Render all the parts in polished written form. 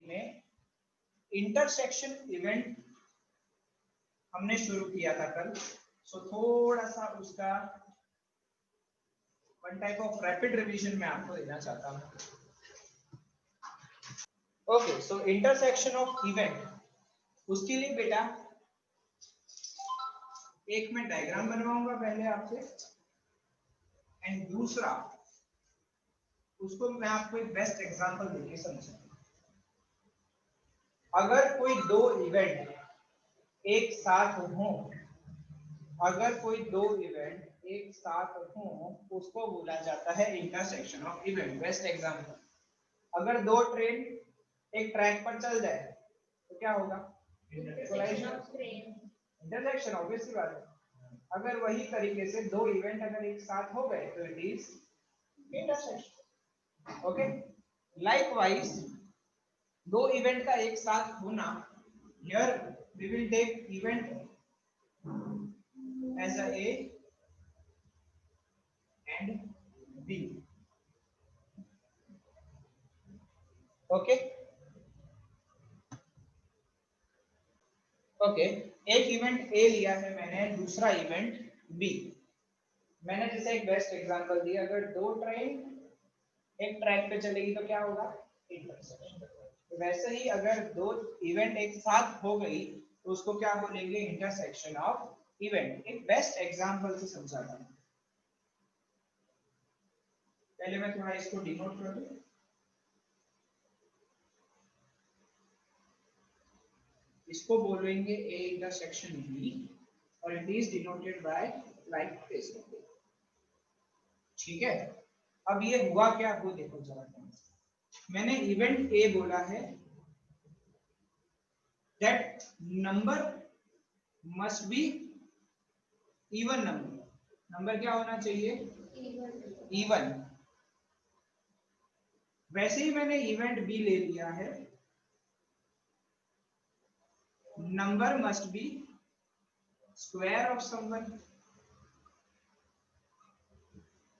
में intersection event हमने शुरू किया था कल, सो थोड़ा सा उसका one type of rapid revision मैं आपको देना चाहता हूँ। Okay, so intersection of event, उसके लिए बेटा एक मैं डायग्राम बनवाऊंगा पहले आपसे, एंड दूसरा उसको मैं आपको एक बेस्ट एग्जांपल देके समझाऊंगा। अगर कोई दो इवेंट एक साथ हो, अगर कोई दो इवेंट एक साथ हो, उसको बोला जाता है intersection of event. Best example, अगर दो ट्रेन एक ट्रैक पर चल जाए तो क्या होगा? इंटरसेक्शन, ऑब्वियस सी बात है। अगर वही तरीके से दो इवेंट अगर एक साथ हो गए तो it is intersection. Okay, likewise दो इवेंट का एक साथ होना, here we will take event as a and B. Okay okay, एक इवेंट A लिया है मैंने, दूसरा इवेंट B। मैंने जैसे एक बेस्ट एग्जांपल दिया, अगर दो ट्रेन एक ट्रैक पे चलेगी तो क्या होगा? इंटरसेक्शन। तो वैसे ही अगर दो इवेंट एक साथ हो गई तो उसको क्या बोलेंगे? Intersection of event. एक बेस्ट एग्जांपल से समझाता हूं। पहले मैं थोड़ा इसको डिनोट कर दूं। इसको बोलेंगे A इंटरसेक्शन B और it is denoted bye like this. ठीक है, अब ये हुआ क्या वो देखो जरा। मैंने इवेंट A बोला है that number must be even number. Number क्या होना चाहिए? इवन। वैसे ही मैंने इवेंट B ले लिया है, number must be square of someone.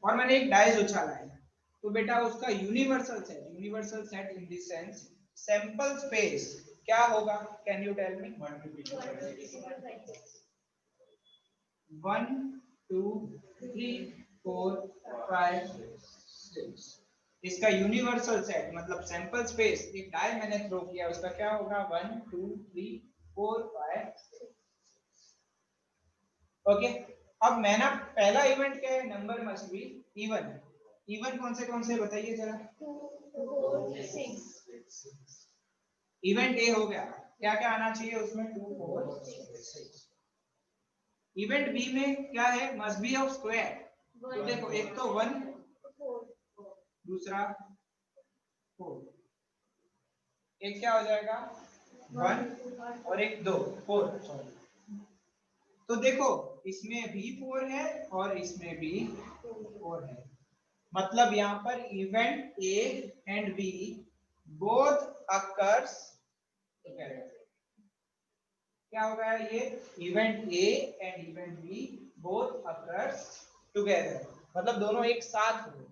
और मैंने एक डाइस उछाला है तो बेटा उसका universal set in this sense sample space क्या होगा? Can you tell me? 1 2 3 4 5 6। इसका यूनिवर्सल सेट मतलब सैंपल स्पेस, एक डाई मैंने थ्रो किया उसका क्या होगा? 1 2 3 4 5 6। ओके, अब मैंने पहला इवेंट क्या है? Number must be even. Even कौन से बताइए जरा। 2 4 6। इवेंट ए हो गया, क्या क्या आना चाहिए उसमें? 2 4 6। इवेंट बी में क्या है? Must be of square. तो देखो एक तो 1, दूसरा 4, एक क्या हो जाएगा? 1 और एक 2 4। सॉरी, तो देखो इसमें भी 4 है और इसमें भी 4 है, मतलब यहाँ पर event A and B both occurs together. क्या हो गया ये? Event A and event B both occurs together, मतलब दोनों एक साथ हुए।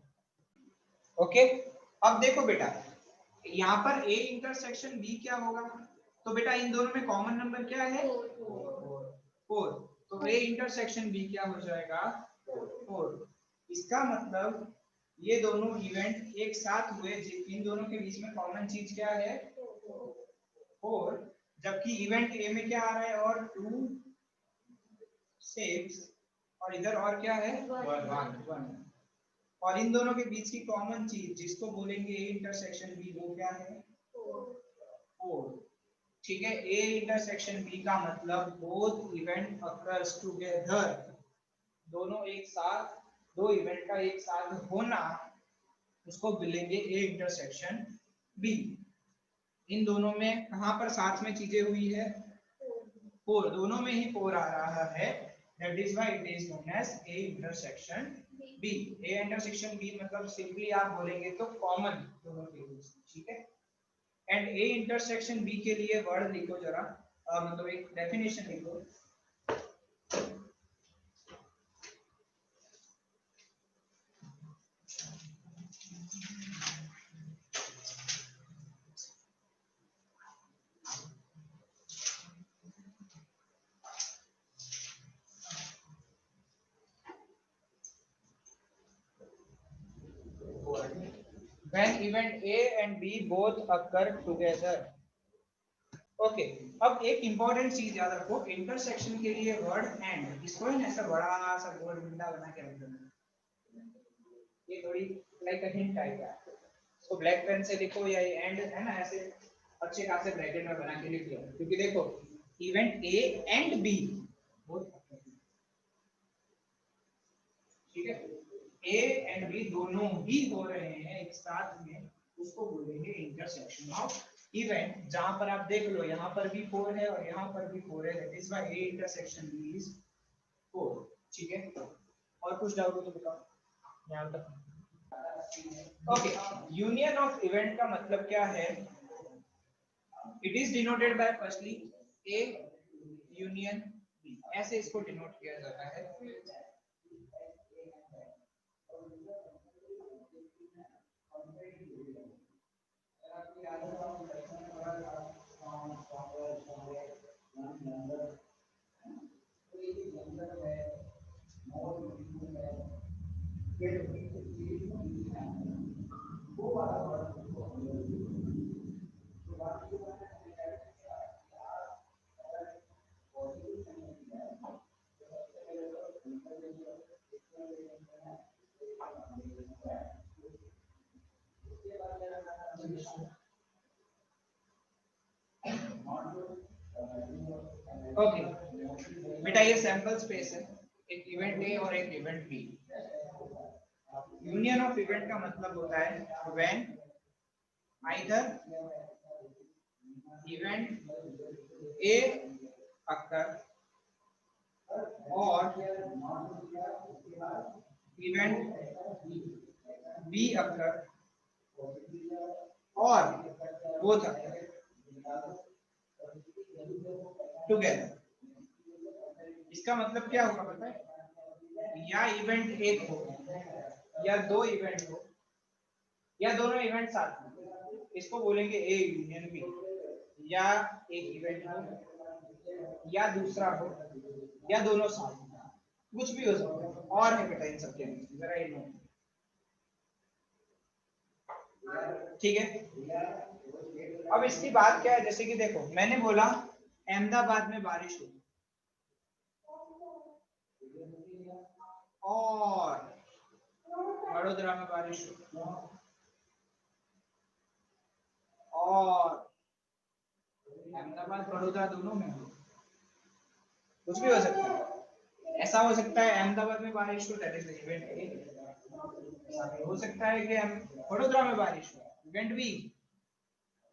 ओके, अब देखो बेटा यहाँ पर A इंटरसेक्शन B क्या होगा? तो बेटा इन दोनों में कॉमन नंबर क्या है? 4। तो A इंटरसेक्शन B क्या हो जाएगा? 4। इसका मतलब ये दोनों इवेंट एक साथ हुए, इन दोनों के बीच में कॉमन चीज क्या है? 4। जबकि इवेंट A में क्या आ रहा है? और 2 6 और इधर और क्या है? 1। और इन दोनों के बीच की कॉमन चीज जिसको बोलेंगे A इंटरसेक्शन B, वो क्या है? 4। ठीक है, A इंटरसेक्शन B का मतलब बोथ इवेंट अकर्स टुगेदर, दोनों एक साथ, दो इवेंट का एक साथ होना, उसको बोलेंगे A इंटरसेक्शन B। इन दोनों में कहां पर साथ में चीजें हुई है? 4, दोनों में ही 4 आ रहा है, that is why it is known as A intersection B। A intersection B मतलब सिंपली आप बोलेंगे तो कॉमन दोनों के बीच, ठीक है। एंड A इंटरसेक्शन B के लिए वर्ड लिखो जरा, मतलब एक डेफिनेशन लिखो। when event A and B both occur together. Okay अब एक इंपॉर्टेंट चीज याद रखो इंटरसेक्शन के लिए वर्ड एंड इसको ही ऐसा बड़ा सा गोल डंडा बना के रख देना ये थोड़ी लाइक अ हिंट टाइप है इसको ब्लैक पेन से लिखो या एंड है ना ऐसे अच्छे खासे ब्रैकेट में बना के लिख लो क्योंकि देखो event A and B both ठीक है ए एंड बी दोनों ही हो रहे हैं एक साथ में उसको बोलेंगे इंटरसेक्शन ऑफ इवेंट जहां पर आप देख लो यहाँ पर भी 4 है और यहाँ पर भी 4 है that is why A intersection B is 4 ठीक है और कुछ डाउट हो तो बताओ यहाँ तक ओके यूनियन ऑफ इवेंट का मतलब क्या है it is denoted by firstly A union B ऐसे इसको डिनोट किया जाता है ओके बेटा ये सैंपल स्पेस है एक इवेंट ए और एक event B union of event का मतलब होता है when either event A occur और इवेंट बी अकर और बोथ अकर टुगेदर इसका मतलब क्या होगा पता है या इवेंट एक हो या दो इवेंट हो या दोनों इवेंट साथ में इसको बोलेंगे ए यूनियन बी या एक इवेंट हो या दूसरा हो या दोनों साथ कुछ भी हो सकता है और है बेटा इन सबके जरा ये नोट ठीक है अब इसकी बात क्या है जैसे कि देखो मैंने बोला अहमदाबाद में बारिश हुई और वडोदरा में बारिश हुई और अहमदाबाद वडोदरा दोनों में कुछ भी हो सकता है ऐसा हो सकता है अहमदाबाद में बारिश हो दैट इज द इवेंट ए ऐसा भी हो सकता है कि वडोदरा में बारिश हो इवेंट बी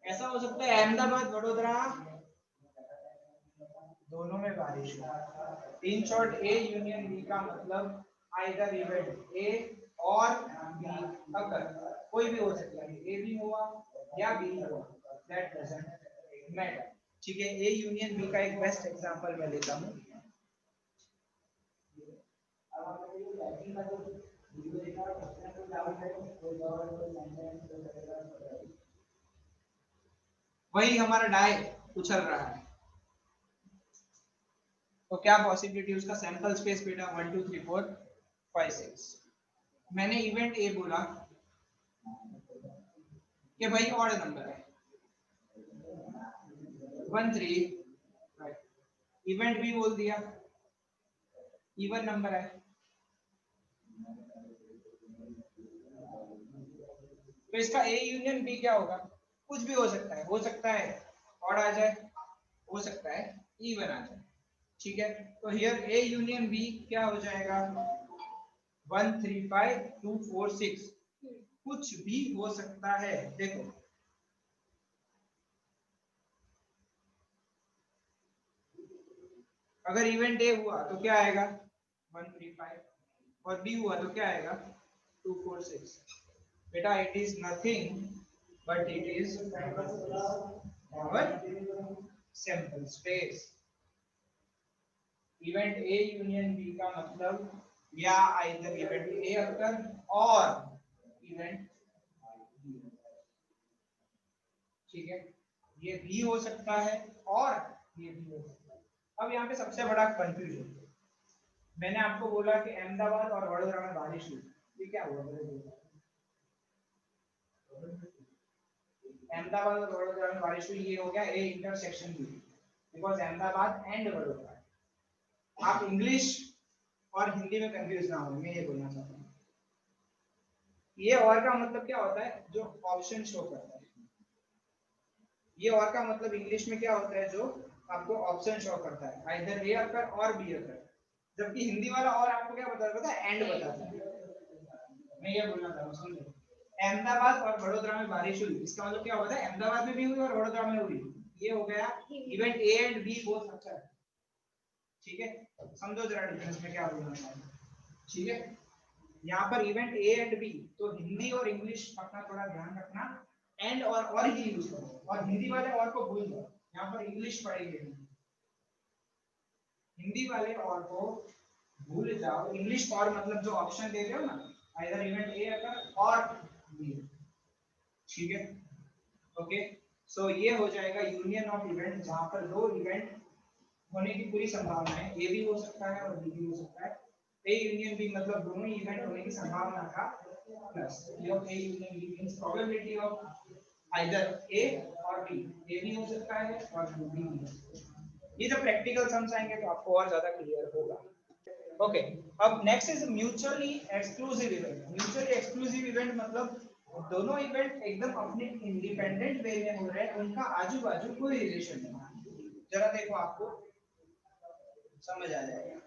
ऐसा हो सकता है अहमदाबाद वडोदरा दोनों में बारिश हो in short A union B का मतलब आइदर इवेंट ए और बी अगर कोई भी हो सकता है ए भी हुआ या बी हुआ दैट डजंट मैटर ठीक है ए यूनियन बी का एक बेस्ट एग्जांपल मैं लेता हूं वही हमारा डाई उछल रहा है तो क्या पॉसिबिलिटी उसका सैंपल स्पेस बेटा 1 2 3 4 5 6 मैंने इवेंट ए बोला कि भाई ऑड नंबर है 1 3 इवेंट बी बोल दिया इवन नंबर है तो इसका ए यूनियन बी क्या होगा कुछ भी हो सकता है ऑड आ जाए हो सकता है इवन आ जाए ठीक है तो हियर ए यूनियन बी क्या हो जाएगा 1 3 5 2 4 6 कुछ भी हो सकता है देखो अगर इवेंट ए हुआ तो क्या आएगा 1 3 5 और बी हुआ तो क्या आएगा 2 4 6 बेटा it is nothing but it is our sample space event A union B का मतलब या आइदर इवेंट ए अकर और इवेंट बी ठीक है ये भी हो सकता है और ये भी हो सकता है अब यहाँ पे सबसे बड़ा कंफ्यूजन मैंने आपको बोला कि अहमदाबाद और वडोदरा में बारिश हुई ये क्या हुआ अहमदाबाद और वडोदरा में बारिश हुई, ये हो गया A intersection B, because Ahmedabad and Vadodara. आप इंग्लिश और हिंदी में कंफ्यूज ना हो, मैं ये बोलना चाहता हूँ। ये और का मतलब क्या होता है? जो ऑप्शन शो करता है। ये और का मतलब इंग्लिश में क्या होता है? जो आपको ऑप्शन शो करता है, आइदर ए अकर और बी अकर। जबकि हिंदी वाला और आपको क्या बताता है? एंड बताता है। मैं ये बोलना चाह रहा हूँ, समझो। अहमदाबाद और वडोदरा में बारिश हुई, इसका मतलब क्या होता है? अहमदाबाद में भी हुई और वडोदरा में हुई। ये हो गया event A and B both occur. ठीक है, समझो जरा डिफरेंस में क्या बोलना चाह रहा हूं। ठीक है, यहाँ पर इवेंट ए एंड बी, तो हिंदी और इंग्लिश अपना थोड़ा ध्यान रखना, एंड और ही यूज करो, और हिंदी वाले और को भूल जाओ, यहाँ पर इंग्लिश पढ़ेंगे। हिंदी वाले और को भूल जाओ, इंग्लिश और मतलब जो ऑप्शन दे रहे हो ना, आइदर इवेंट ए अकर और बी। ठीक है, ओके। सो ये हो जाएगा यूनियन ऑफ इवेंट, जहां पर दो इवेंट होने की पूरी संभावना है, ए भी हो सकता है और बी भी हो सकता है। ए यूनियन बी मतलब दोनों ही इवेंट होने की संभावना का plus A union B means probability of either A और बी। ए भी हो सकता है और बी भी हो सकता है। ये जब प्रैक्टिकल सम्स आएंगे तो आपको और ज्यादा क्लियर होगा। ओके, अब next is mutually exclusive event. Mutually exclusive event मतलब दोनों इवेंट एकदम अपने इंडिपेंडेंट वे में हो रहे हैं, उनका आजू बाजू कोई रिलेशन नहीं। जरा देखो, आपको समझ आ जाएगा।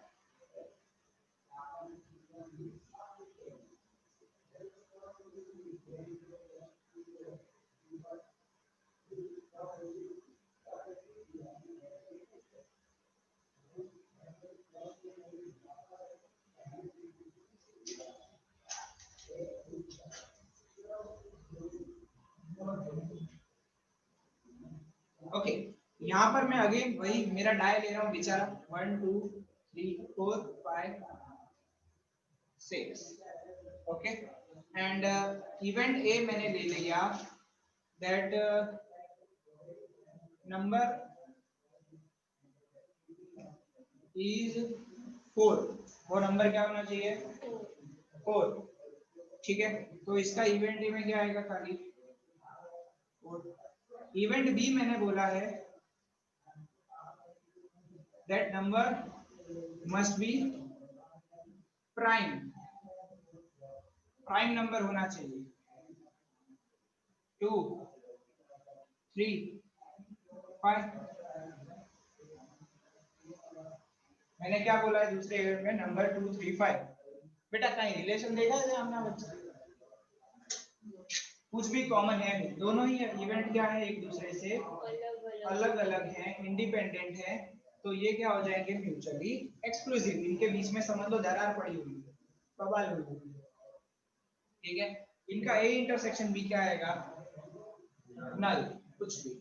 ओके, यहाँ पर मैं अगेन वही मेरा डाय ले रहा हूँ बेचारा। 1 2 3 4 5 6। ओके, एंड इवेंट ए मैंने ले लिया, दैट नंबर इज 4। वो नंबर क्या होना चाहिए? 4। ठीक है, तो इसका इवेंट ए में क्या आएगा? खाली 4। इवेंट बी मैंने बोला है that number must B prime. Prime number होना चाहिए। 2 3 5। मैंने क्या बोला है दूसरे इवेंट में? नंबर 2 3 5। बेटा कहीं रिलेशन देखा है हमने बच्चा? कुछ भी कॉमन है नहीं, दोनों ही इवेंट क्या है? एक दूसरे से अलग अलग हैं, इंडिपेंडेंट है, तो ये क्या हो जाएंगे? Mutually exclusive. इनके बीच में समझ लो दरार पड़ी हुई है, बवाल हुई हुई है। ठीक है, इनका ए इंटरसेक्शन बी क्या आएगा? नल, कुछ भी।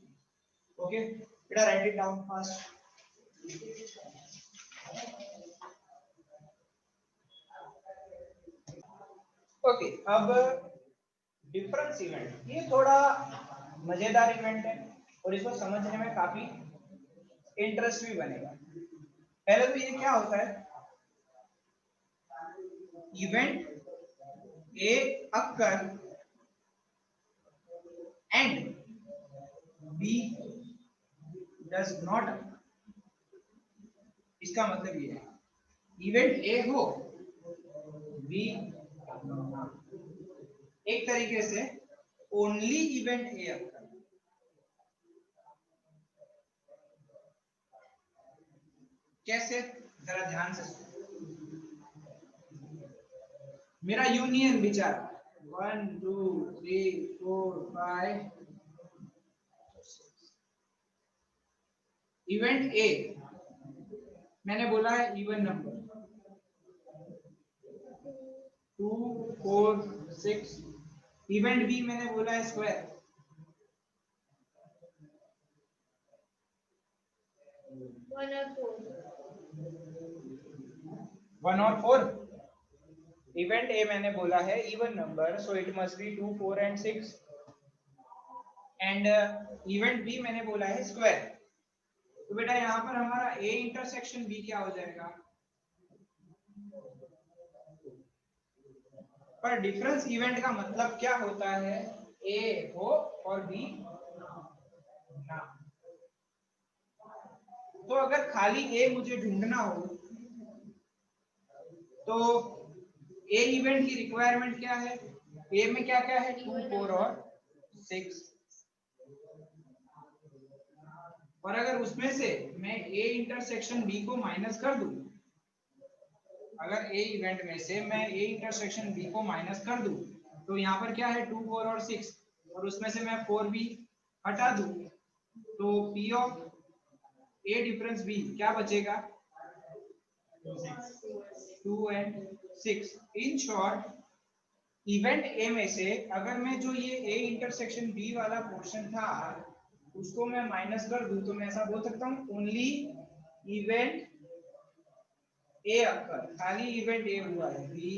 ओके बेटा, right it down fast. Okay, अब डिफरेंस इवेंट, ये थोड़ा मजेदार इवेंट है और इसको समझने में काफी इंटरेस्ट भी बनेगा। पहले तो ये क्या होता है? Event A occur and B does not occur. इसका मतलब ये है, इवेंट ए हो, बी एक तरीके से ओनली इवेंट ए अकर। कैसे? जरा ध्यान से सुनो। मेरा यूनियन विचार 1 2 3 4 5 इवेंट ए मैंने बोला है इवन नंबर 2 4 6। इवेंट बी मैंने बोला है स्क्वायर। 1 और 4। इवेंट ए मैंने बोला है even number, so it must be 2 4 and 6। And event B मैंने बोला है स्क्वायर। तो बेटा यहाँ पर हमारा ए इंटरसेक्शन बी क्या हो जाएगा? पर डिफरेंस इवेंट का मतलब क्या होता है? ए हो और बी ना। तो अगर खाली ए मुझे ढूंढना हो तो ए इवेंट की रिक्वायरमेंट क्या है? ए में क्या क्या है? 2, 4 और 6। और अगर उसमें से मैं ए इंटरसेक्शन बी को माइनस कर दूं, अगर ए इवेंट में से मैं ए इंटरसेक्शन बी को माइनस कर दूं, तो यहाँ पर क्या है? 2, 4 और 6, और उसमें से मैं 4 भी हटा दूं, तो P of A difference B क्या बचेगा? 2 and 6। In short, event A में से अगर मैं जो ये ए इंटरसेक्शन बी वाला पोर्शन था उसको मैं माइनस कर दूं, तो मैं ऐसा बोल सकता हूँ ओनली इवेंट ए अकर, खाली इवेंट ए हुआ है, बी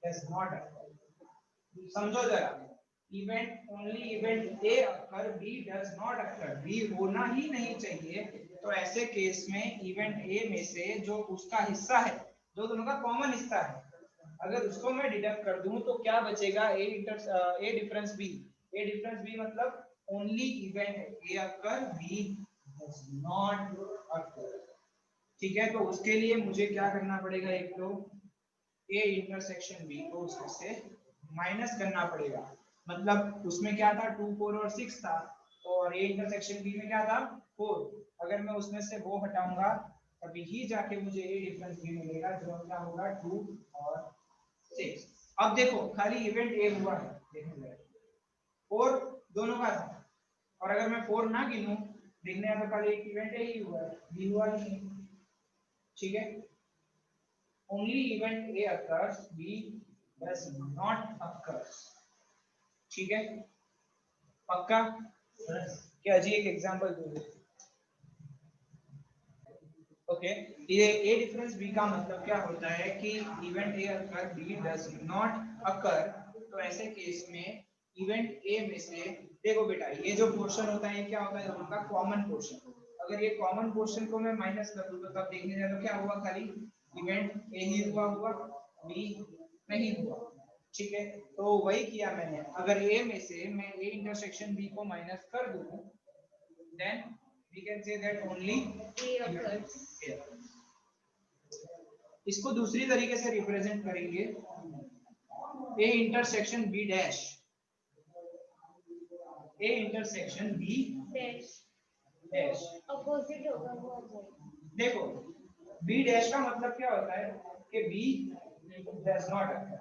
डज नॉट अकर। समझो जरा, event only event A occur, B does not occur, B होना ही नहीं चाहिए। तो ऐसे केस में इवेंट ए में से जो उसका हिस्सा है, जो दोनों का कॉमन हिस्सा है, अगर उसको मैं डिडक्ट कर दूं तो क्या बचेगा? A difference B. A difference B मतलब only event A occur, B does not occur. ठीक है, तो उसके लिए मुझे क्या करना पड़ेगा? एक तो ए इंटरसेक्शन बी को उसमें से माइनस करना पड़ेगा। मतलब उसमें क्या था? 2, 4 और 6 था, और ए इंटरसेक्शन बी में क्या था? 4। अगर मैं उसमें से वो हटाऊंगा तभी ही जाके मुझे ए डिफरेंस बी मिलेगा, जो क्या होगा? 2 और 6। अब देखो, खाली इवेंट ए हुआ है, देखो 4 दोनों का था, और अगर मैं 4 ना गिनूं, देखने तो खाली एक इवेंट ए ही हुआ है, बी हुआ ही नहीं। ठीक है, only event A occurs, B does not occurs। ठीक है, पक्का? क्या जी एक एग्जांपल दो। ओके, ये A डिफरेंस B का मतलब क्या होता है कि event A occur, B does not occur। तो ऐसे केस में इवेंट A में से देखो बेटा, ये जो पोर्शन होता है ये क्या होता है? उनका कॉमन पोर्शन। अगर ये कॉमन पोर्शन को मैं माइनस कर दूं तो तब देखने जाए तो क्या हुआ? खाली इवेंट A ही हुआ, B नहीं हुआ। ठीक है, तो वही किया मैंने। अगर A में से मैं A इंटरसेक्शन B को माइनस कर दूं, then we can say that only A occurs। इसको दूसरी तरीके से रिप्रेजेंट करेंगे, A intersection B dash, A intersection B dash dash opposite होगा वो। देखो, B डैश का मतलब क्या होता है कि B does not occur,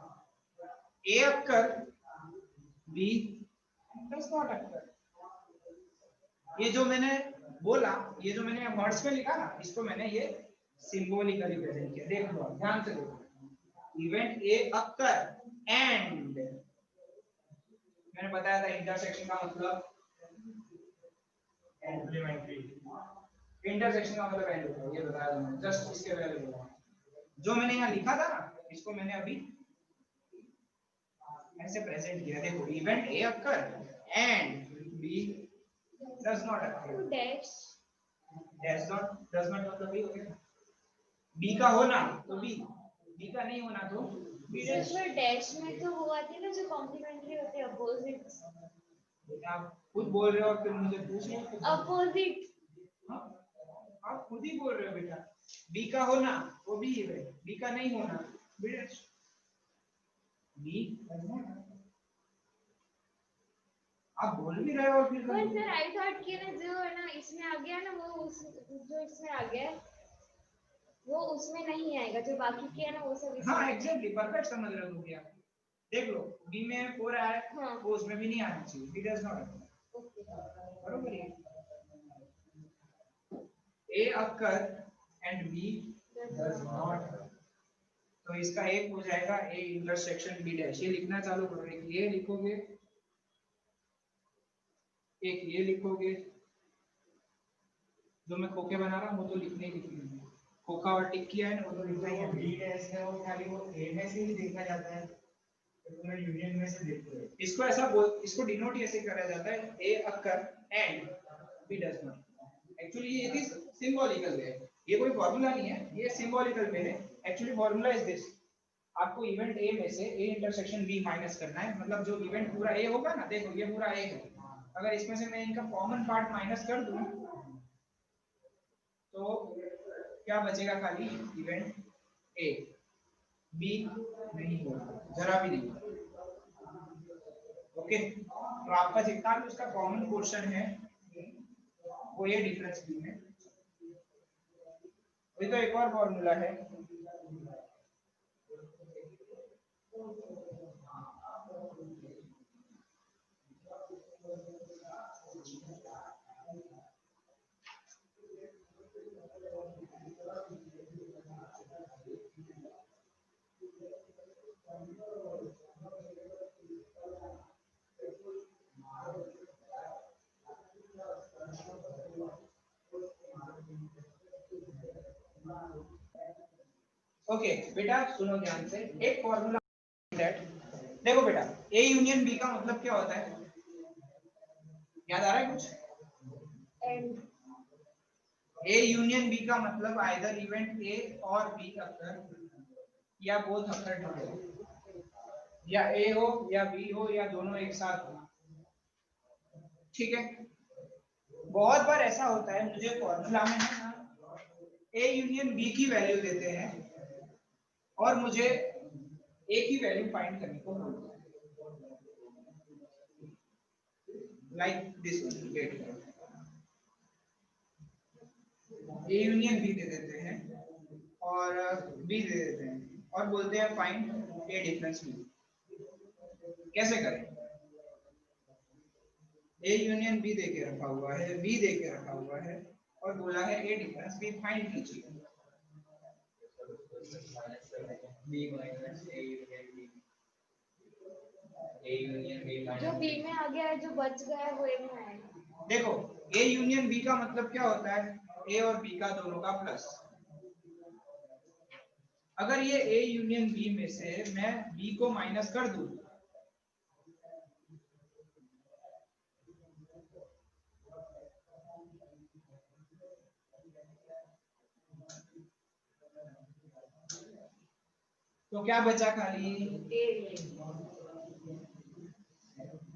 A occur, B does not अकर। ये जो मैंने बोला, ये जो मैंने वर्ड्स में लिखा ना, इसको मैंने ये सिंबॉलिकली प्रेजेंट किया। देख लो, ध्यान से देखो। इवेंट ए अकर एंड, मैंने बताया था इंटरसेक्शन का मतलब कॉम्प्लीमेंट्री, इंटरसेक्शन का मतलब एंड होता है, ये बताया था मैंने, जस्ट इसके पहले बोला। जो मैंने यहाँ लिखा था ना, इसको मैंने अभी ऐसे प्रेजेंट किया। देखो, event A occur and B does not occur. Dash dash not, does not मतलब भी हो गया। बी का होना तो बी, बी का नहीं होना तो बी डैश। डैश में तो वो आती है ना जो कॉम्प्लीमेंट्री होते हैं, अपोजिट। आप खुद बोल रहे हो, फिर मुझे पूछ रहे हो अपोजिट। आप खुद ही बोल रहे हो बेटा। बी का होना वो बी है, बी का नहीं होना बी डैश। बी आप बोल भी रहे हो फिर। पर सर आई थॉट कि ना जो है ना इसमें आ गया ना, वो उस जो इसमें आ गया वो उसमें नहीं आएगा, जो बाकी के है ना वो सब। हाँ एग्जैक्टली, परफेक्ट समझ रहे हो क्या? देख लो, बी में 4 आया है, हाँ। वो उसमें भी नहीं आना चाहिए, बी डज नॉट। बरोबर है। A occur and B does not. तो इसका एक हो जाएगा ए इंटरसेक्शन बी डैश। ये लिखना चालू करो, एक ये लिखोगे, एक ये लिखोगे। जो मैं खोखे बना रहा हूँ वो तो लिखने ही लिखने है, खोखा और टिक किया है ना, वो तो लिखना ही है। बी डैश है वो खाली वो ए में से ही देखा जाता है, तो तुम्हें यूनियन में से देखते हो। इसको ऐसा बोल, इसको डिनोट ऐसे करा जाता है, A occur and B does not. Actually ये इज सिंबॉलिकल है, ये कोई फार्मूला नहीं है, ये सिंबॉलिकल वे है। एक्चुअली फार्मूला इज दिस, आपको इवेंट ए में से ए इंटरसेक्शन बी माइनस करना है, मतलब जो इवेंट पूरा ए होगा ना, देखो ये पूरा ए है, अगर इसमें से मैं इनका कॉमन पार्ट माइनस कर दूं तो क्या बचेगा, खाली इवेंट ए, बी नहीं होगा, जरा भी नहीं। ओके, तो आपका जितना भी उसका कॉमन पोर्शन है वो ये डिफरेंस बी में। ये तो एक और फॉर्मूला है, ओके बेटा सुनो ध्यान से, एक फॉर्मूला दैट, देखो बेटा ए यूनियन बी का मतलब क्या होता है, याद आ रहा है कुछ? एंड ए यूनियन बी का मतलब आइदर इवेंट ए और बी अकर या बोथ अकर टुगेदर, या ए हो या बी हो या दोनों एक साथ हो, ठीक है। बहुत बार ऐसा होता है, मुझे फॉर्मूला में है ना ए यूनियन बी की वैल्यू देते हैं और मुझे ए की वैल्यू फाइंड करने को बोलते हैं, लाइक दिस वन, वेट करो, ए यूनियन बी दे देते हैं और बी दे देते हैं और बोलते हैं फाइंड ए डिफरेंस बी। कैसे करें? ए यूनियन बी दे के रखा हुआ है, बी दे के रखा हुआ है और बोला है ए डिफरेंस बी फाइंड कीजिए। जो बी में आ गया है, जो बच गया है वो ए में आएगा। देखो ए यूनियन बी का मतलब क्या होता है, ए और बी का दोनों का प्लस। अगर ये ए यूनियन बी में से मैं बी को माइनस कर दूं तो क्या बचा, खाली ए।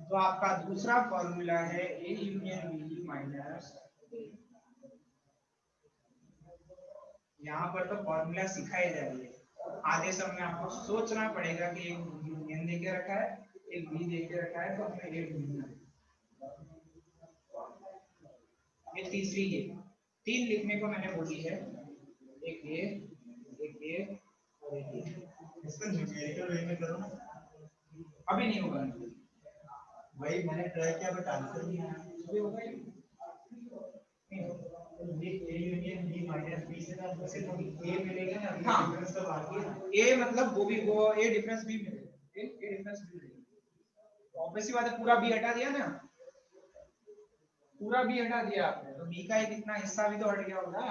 तो आपका दूसरा फॉर्मूला है ए यूनियन बी माइनस, यहाँ पर तो फॉर्मूला सिखाई जा रही है, आधे समय आपको सोचना पड़ेगा कि एक यूनियन दे के रखा है, एक बी दे के रखा है, तो हमें एक ढूंढना है। ये तीसरी है, तीन लिखने को मैंने बोली है, एक ये और एक ये। इसका न्यूमेरिकल वे में करो ना, अभी नहीं होगा, वही मैंने ट्राई किया बट आंसर नहीं आया। अभी होगा ही ये A union B minus B से ना सिर्फ ए मिलेगा ना, हाँ। डिफरेंस तो बाकी है ना, ए मतलब वो ए डिफरेंस बी मिलेगा, ए डिफरेंस बी मिलेगा, ऑब्वियस सी बात है, पूरा बी हटा दिया ना, पूरा बी हटा दिया आपने, तो बी का एक इतना हिस्सा भी तो हट गया होगा।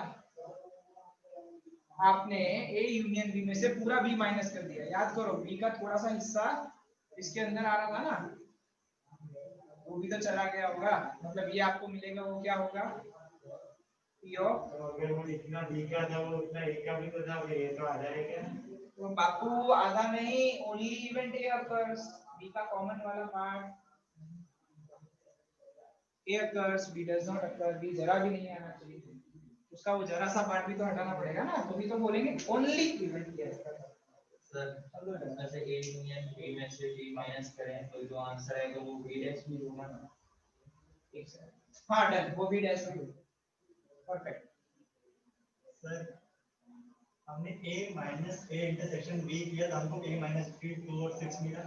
आपने ए यूनियन बी में से पूरा बी माइनस कर दिया, याद करो बी का थोड़ा सा हिस्सा इसके अंदर आ रहा था ना, वो भी तो चला गया होगा, मतलब ये आपको मिलेगा, वो क्या होगा, तो अगर वो इतना बी का था वो उतना ए का भी तो था, वो ए तो आ जाएगा। तो बापू आधा नहीं, only event A occurs, B का कॉमन वाला part A occurs, B does not occur, B जरा भी नहीं आना चाहिए, उसका वो जरा सा पार्ट भी तो हटाना पड़ेगा ना, तो भी तो बोलेंगे only event A occurs. Sir जैसे ए यूनियन बी में से बी माइनस करें तो जो आंसर है तो वो बी डैश भी होगा ना। ठीक है, हाँ डन, वो बी डैश भी होगा, परफेक्ट। सर हमने a minus A intersection b किया तो हमको a माइनस 3 2 और 6 मिला,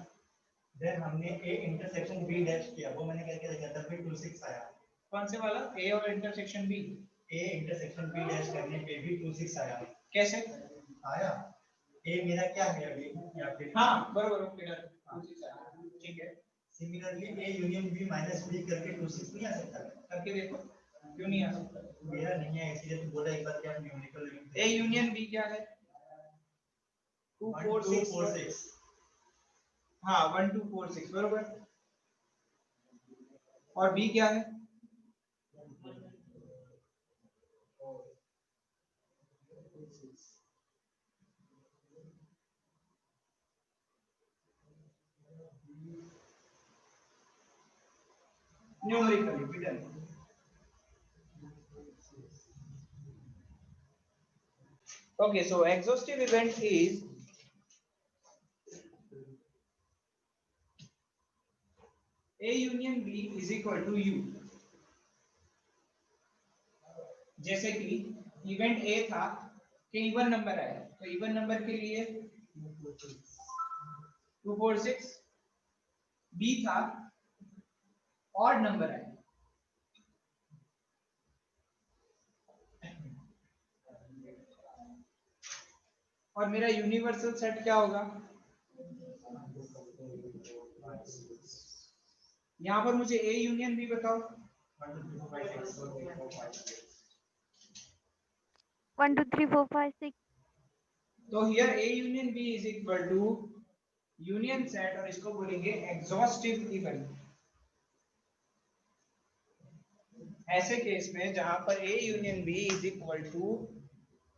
देन हमने a इंटरसेक्शन b डैश किया, वो मैंने करके देखा तब भी 2 6 आया। कौन से वाला, ए और intersection B? a intersection b dash करने पे भी 2 6 आया। कैसे आया a मेरा क्या है अभी या फिर, हाँ बरोबर, ओके डन, ठीक है। Similarly a union b minus b करके 2 6 नहीं आ सकता? करके देखो, क्यों नहीं आ सकता? मेरा नहीं है इसलिए तो बोला एक बार क्या न्यूमेरिकल ए यूनियन बी क्या है, 2 4 6, हाँ 1 2 4 6 बरोबर, और बी क्या है, numerically be done. Okay, so exhaustive event is A union B is equal to U. जैसे कि इवेंट ए था कि इवन नंबर आया, तो इवन नंबर के लिए 246, बी था ऑड नंबर आया, और मेरा यूनिवर्सल सेट क्या होगा, यहां पर मुझे ए यूनियन बी बताओ। 1 2 3 4 5 6 तो here A union B is equal to union set, और इसको बोलेंगे एग्जॉस्टिव इवेंट। ऐसे केस में जहां पर A union B is equal to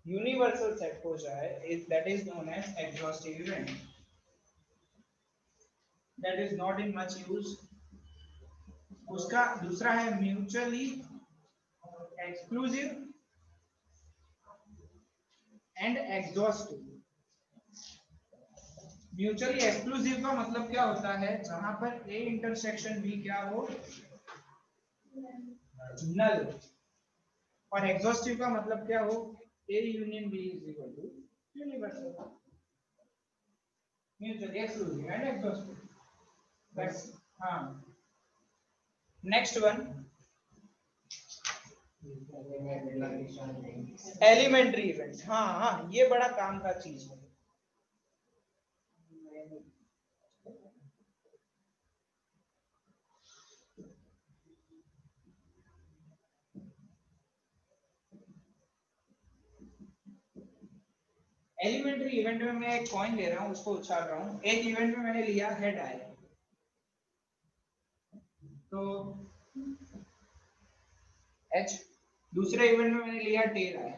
universal set हो जाए, that is known as exhaustive event. That is not in much use. उसका दूसरा है mutually exclusive and exhaustive. Mutually exclusive का मतलब क्या होता है, जहां पर ए इंटरसेक्शन बी क्या हो, नल, और एग्जॉस्टिव का मतलब क्या हो, A union B is equal to universal. Mutually exclusive and exhaustive, बस। हाँ, नेक्स्ट वन एलिमेंट्री इवेंट्स। हाँ हाँ, ये बड़ा काम का चीज है। एलिमेंट्री इवेंट में मैं एक कॉइन ले रहा हूं, उसको उछाल रहा हूं। एक इवेंट में मैंने लिया हेड आए, तो एच। दूसरे इवेंट में मैंने लिया टेल आए,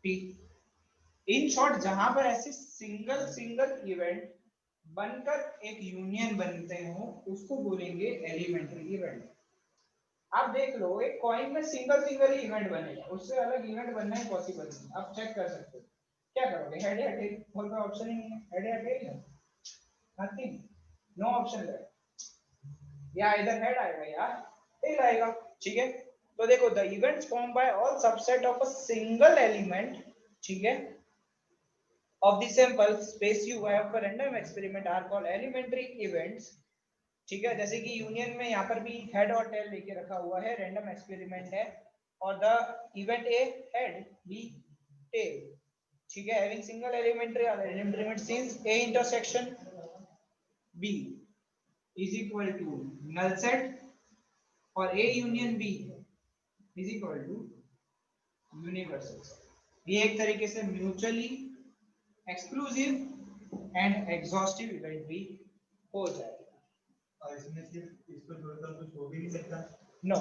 टी। इन शॉर्ट, जहां पर ऐसे सिंगल सिंगल इवेंट बनकर एक यूनियन बनते हो, उसको बोलेंगे एलिमेंट्री इवेंट। आप देख लो, एक कॉइन में सिंगल सिंगल ही इवेंट बनेगा, उससे अलग इवेंट बनना ही पॉसिबल नहीं। आप चेक कर सकते हो, क्या करोगे, हेड या टेल, और कोई ऑप्शन ही नहीं है, हेड या टेल है, नथिंग, नो ऑप्शन है, या इधर हेड आएगा या टेल आएगा। ठीक है, तो देखो, the events form by all subset of a single element, ठीक है, of the sample space u of a random experiment are called elementary events। ठीक है, जैसे कि यूनियन में यहाँ पर भी हेड और टेल लेके रखा हुआ है, रैंडम एक्सपेरिमेंट है, और the event A head B tail. ठीक है, हैविंग सिंगल एलिमेंट्री और elementary since A intersection B is equal to null set, और A union B is equal to universal. ये एक तरीके से mutually exclusive and exhaustive event भी हो जाएगा। और इसमें सिर्फ इसको छोड़कर कुछ हो भी नहीं सकता। नो